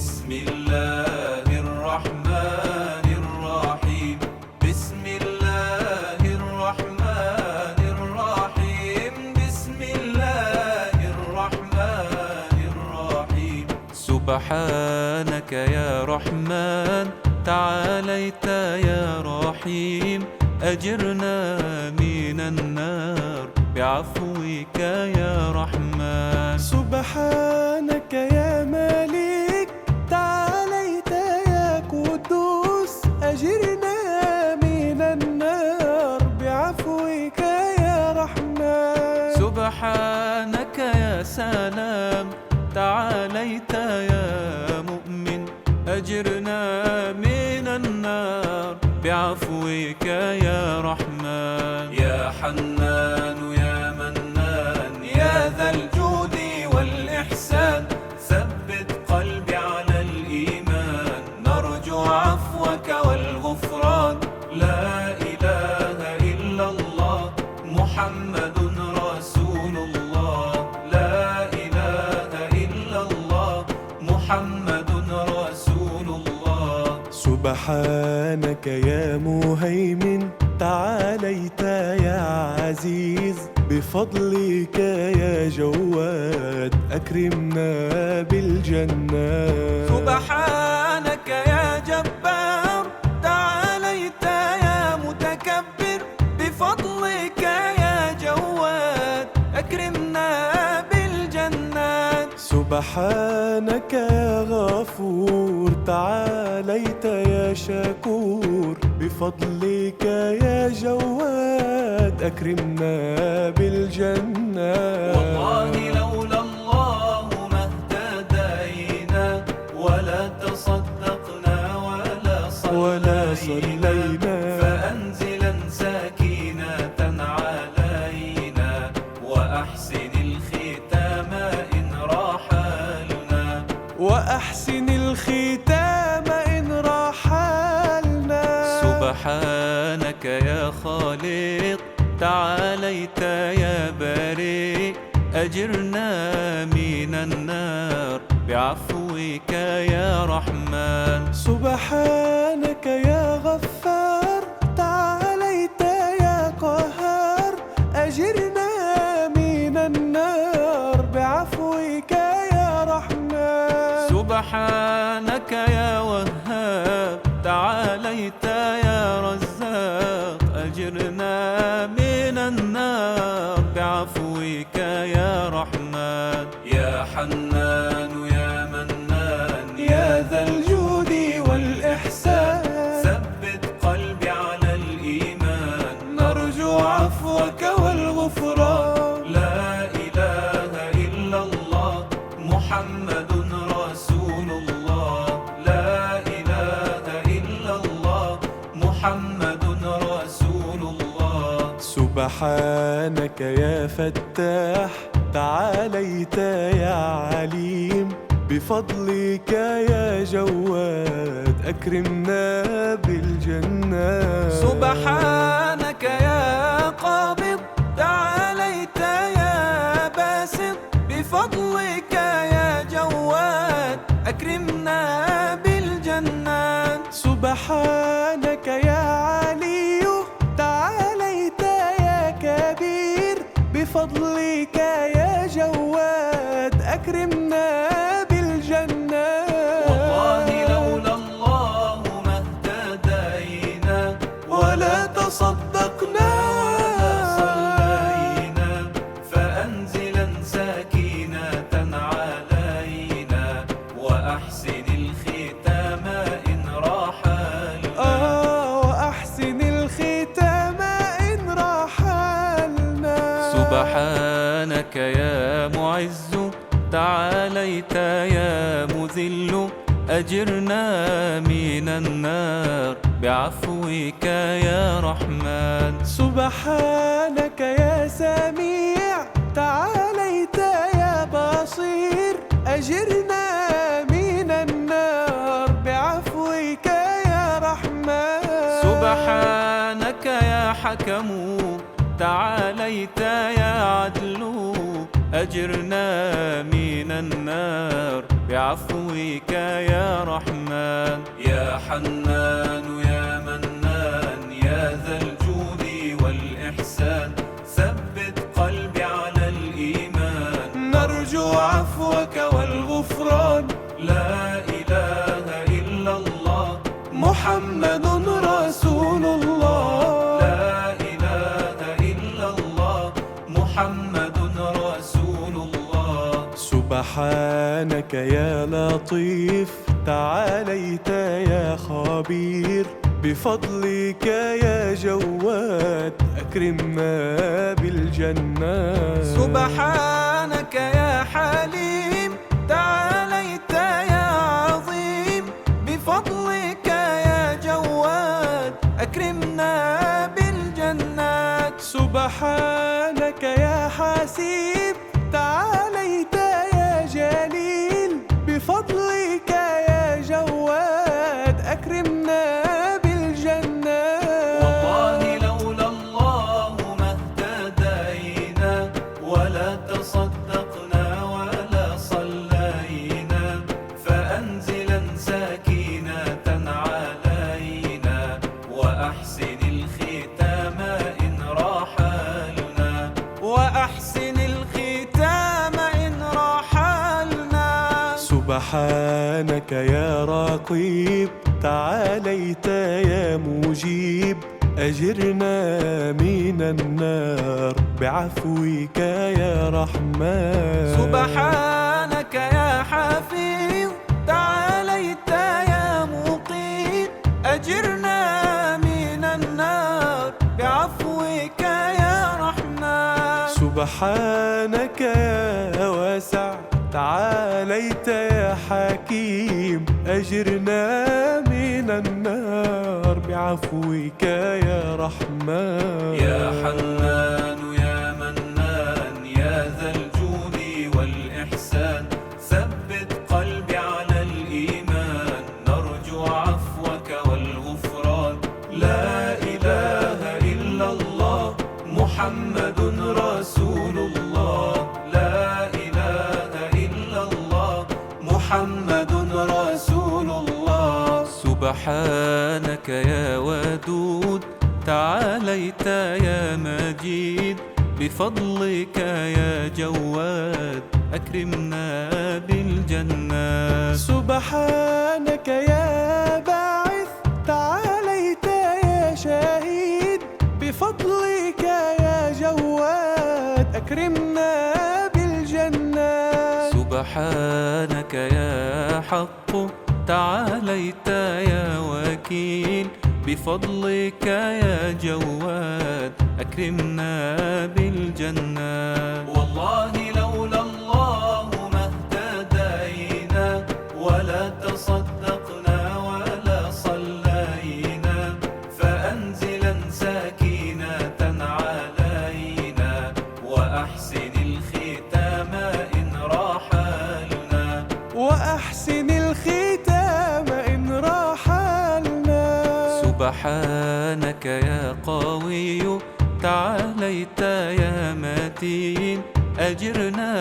بسم الله الرحمن الرحيم. بسم الله الرحمن الرحيم. بسم الله الرحمن الرحيم. سبحانك يا رحمن تعاليت يا رحيم، أجرنا من النار بعفوك يا رحمن. سبحانك يا مالك تعاليت يا قدوس، أجرنا من النار بعفوك يا رحمن. سبحانك يا سلام تعاليت يا مؤمن، أجرنا من النار بعفوك يا رحمن. يا حنان يا منان يا ذا الجود والإحسان، ثبت قلبي على الإيمان، نرجو عفوك والغفران. لا إله إلا الله محمد رسول الله. لا إله إلا الله محمد رسول الله. سبحانك يا مهيمن تعاليت يا عزيز، بفضلك يا جواد أكرمنا بالجنة. سبحانك يا جبار تعاليت يا متكبر، بفضلك يا جواد أكرمنا بالجنات. سبحانك يا غفور تعاليت يا شكور، بفضلك يا جواد أكرمنا بالجنة. والله لولا الله ما اهتدينا، ولا تصدقنا ولا صلينا، فأنزلا سكينة علينا، وأحسن الختام إن رحلنا. وأحسن الختام إن رحلنا. سبحانك يا خالق تعاليت يا بريء، أجرنا من النار بعفوك يا رحمن. سبحانك يا غفار تعاليت يا قهار، أجرنا من النار بعفوك يا رحمن. سبحانك يا وهاب تعاليت يا رزاق، أجرنا من النار بعفوك يا رحمن. يا حنان يا منان يا ذا الجود والإحسان، ثبت قلبي على الإيمان، نرجو عفوك والغفران. لا إله إلا الله محمد رسول الله. لا إله إلا الله محمد رسول الله. سبحانك يا فتاح تعاليت يا عليم، بفضلك يا جواد أكرمنا بالجنة. سبحانك يا قابض تعاليت يا باسط، بفضلك يا جواد أكرمنا بالجنات. سبحانك يا علي تعاليت يا كبير، بفضلك يا جواد أكرمنا بالجنة. والله لولا الله ما اهتدينا، ولا تصدقنا ولا صلينا، فأنزلا سكينة علينا، وأحسن الختام إن رحلنا. وأحسن الختام إن رحلنا. سبحانك يا معز تعاليت يا مذل، أجرنا من النار بعفوك يا رحمن. سبحانك يا سميع تعاليت يا بصير، أجرنا من النار بعفوك يا رحمن. سبحانك يا حكم تعاليت يا عدل، أجرنا من النار بعفوك يا رحمن. يا حنان يا منان يا ذا الجود والإحسان، ثبت قلبي على الإيمان. نرجو عفوك والغفران. لا إله إلا الله محمد رسول الله. لا إله إلا الله محمد رسول الله. سبحانك يا لطيف، تعاليت يا خبير، بفضلك يا جواد أكرمنا بالجنات. سبحانك يا حليم، تعاليت يا عظيم، بفضلك يا جواد أكرمنا بالجنات. سبحانك يا حسيب، تعاليت يا جليل، بفضلك يا جواد أكرمنا بالجنات. والله لولا الله ما اهتدينا، ولا تصدقنا ولا صلينا، فأنزلا سكينة علينا، وأحسن الختام إن رحلنا، وأحسن الختام إن رحلنا. سبحانك يا رقيب، تعاليت يا مجيب، أجرنا من النار بعفوك يا رحمن. سبحانك يا حفيظ، تعاليت يا مقيت، أجرنا من النار بعفوك يا رحمن. سبحانك يا واسع، تعاليت يا حكيم، أجرنا من النار بعفوك يا رحمن. يا حنان يا منان يا ذا الجود والإحسان، ثبت قلبي على الإيمان. نرجو عفوك والغفران. لا إله إلا الله محمد رسول الله. لا إله إلا الله محمد رسول الله. سبحانك يا ودود، تعاليت يا مجيد، بفضلك يا جواد أكرمنا بالجنات. سبحانك يا باعث، تعاليت يا شهيد، بفضلك يا جواد أكرمنا بالجنات. سبحانك يا حق، تعاليت يا وكيل، بفضلك يا جواد أكرمنا بالجنات. والله لولا الله ما اهتدينا، ولا تصدقنا ولا صلينا، فأنزلا سكينة علينا، وأحسن الختام إن رحلنا، وأحسن الختام إن رحلنا. سبحانك يا قوي، تعاليت يا متين، أجرنا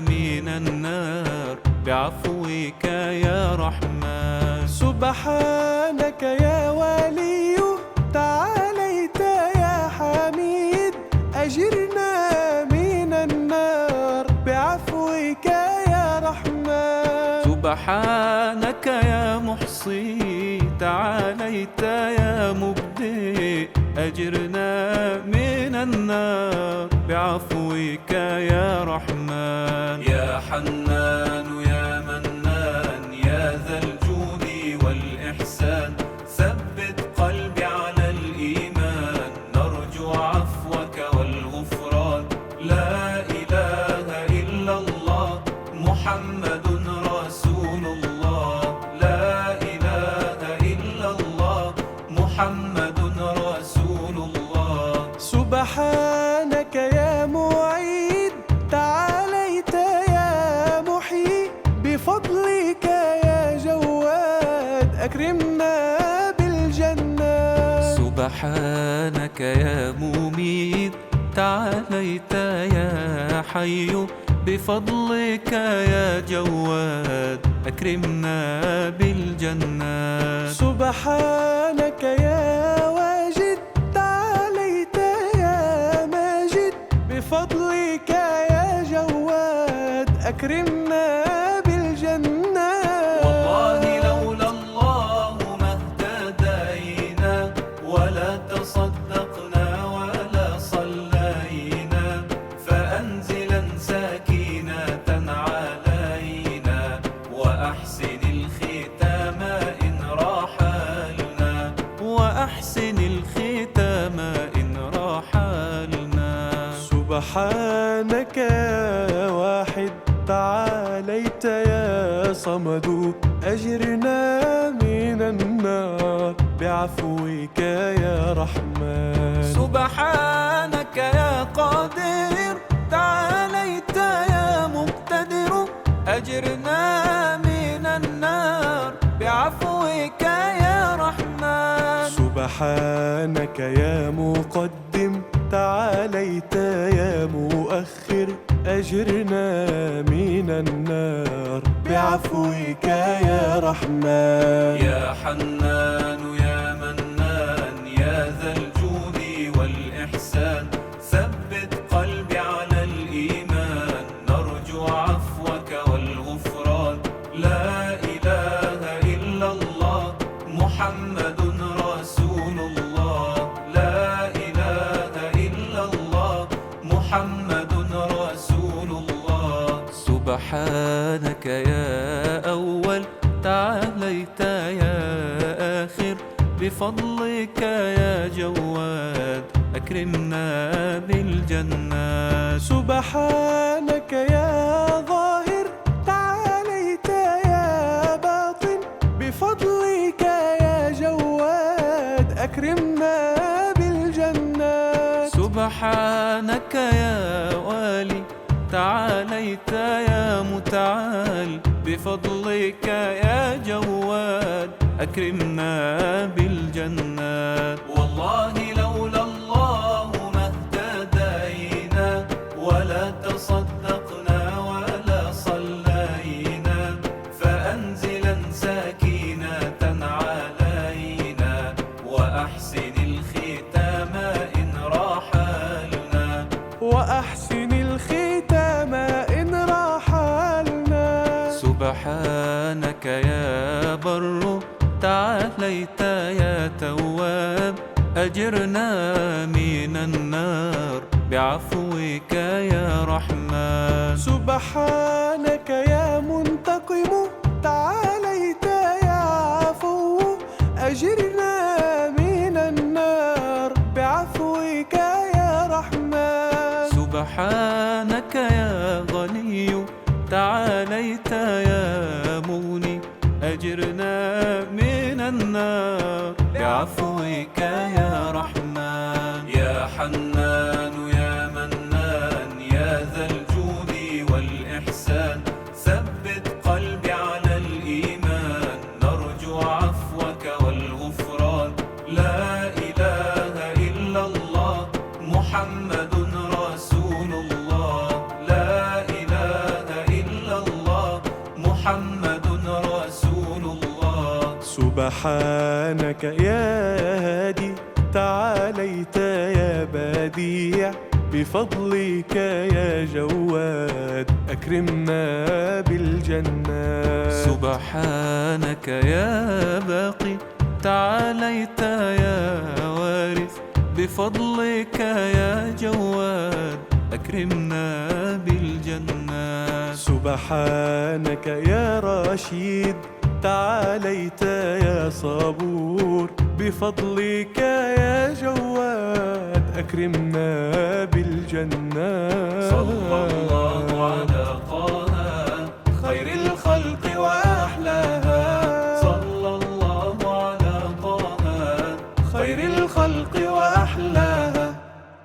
من النار بعفوك يا رحمن. سبحانك يا ولي، تعاليت يا حميد، أجرنا من النار بعفوك يا رحمن. سبحانك يا محصي، تعاليت يا مبدئ، أجرنا من النار بعفوك يا رحمن. يا حنان يا منان يا ذا الجود والإحسان، ثبت قلبي على الإيمان. نرجو عفوك والغفران. لا إله إلا الله محمد رسول الله. لا إله إلا الله محمد رسول الله. سبحانك يا معيد، تعاليت يا محيي، بفضلك يا جواد أكرمنا بالجنات. سبحانك يا مميت، تعاليت يا حي، بفضلك يا جواد أكرمنا بالجنات. سبحانك يا واجد تعاليت يا ماجد، بفضلك يا جواد أكرمنا بالجنات. والله لولا الله ما اهتدينا ولا تصدقنا ولا صلينا، فأنزلا سكينة علينا وأحسن الختام إن رحلنا، وأحسن الختام إن رحلنا. سبحانك يا واحد تعاليت يا صمد، أجرنا من النار بعفوك يا رحمن. سبحانك يا قادر تعاليت يا مقتدر، أجرنا من النار بعفوك يا رحمن. سبحانك يا مقدم تعاليت يا مؤخر، أجرنا من النار بعفوك يا رحمن. يا حنان يا منان يا ذا الجود والإحسان، ثبت قلبي على الإيمان، نرجو عفوك والغفران. لا إله إلا الله محمد رسول الله، لا إله إلا الله محمد رسول الله. سبحانك يا أول تعاليت يا آخر، بفضلك يا جواد أكرمنا بالجنات. سبحانك يا ظاهر تعاليت يا باطن، بفضلك يا جواد أكرمنا بالجنات. سبحانك يا والي تعاليت يا متعال، بفضلك يا جواد أكرمنا بالجنات. والله لولا الله ما اهتدينا ولا تصدقنا ولا صلينا، فأنزلا سكينة علينا وأحسن الختام إن رحلنا، وأحسن الختام إن رحلنا. سبحانك يا بر تعاليت يا تواب، أجرنا من النار بعفوك يا رحمن. سبحانك يا منتقم تعاليت يا عفو، أجرنا من النار بعفوك يا رحمن. سبحانك يا غني تعاليت يا مغني، أجرنا من النار بعفوك يا رحمن. يا حنان يا منان يا ذا الجود والإحسان، ثبت قلبي على الإيمان، نرجو عفوك والغفران. لا إله إلا الله محمد رسول الله، لا إله إلا الله محمد رسول الله. سبحانك يا هادي تعاليت يا بديع، بفضلك يا جواد أكرمنا بالجنات. سبحانك يا باقي تعاليت يا وارث، بفضلك يا جواد أكرمنا بالجنات. سبحانك يا رشيد تعاليت يا صبور، بفضلك يا جواد أكرمنا بالجنات. صلى الله على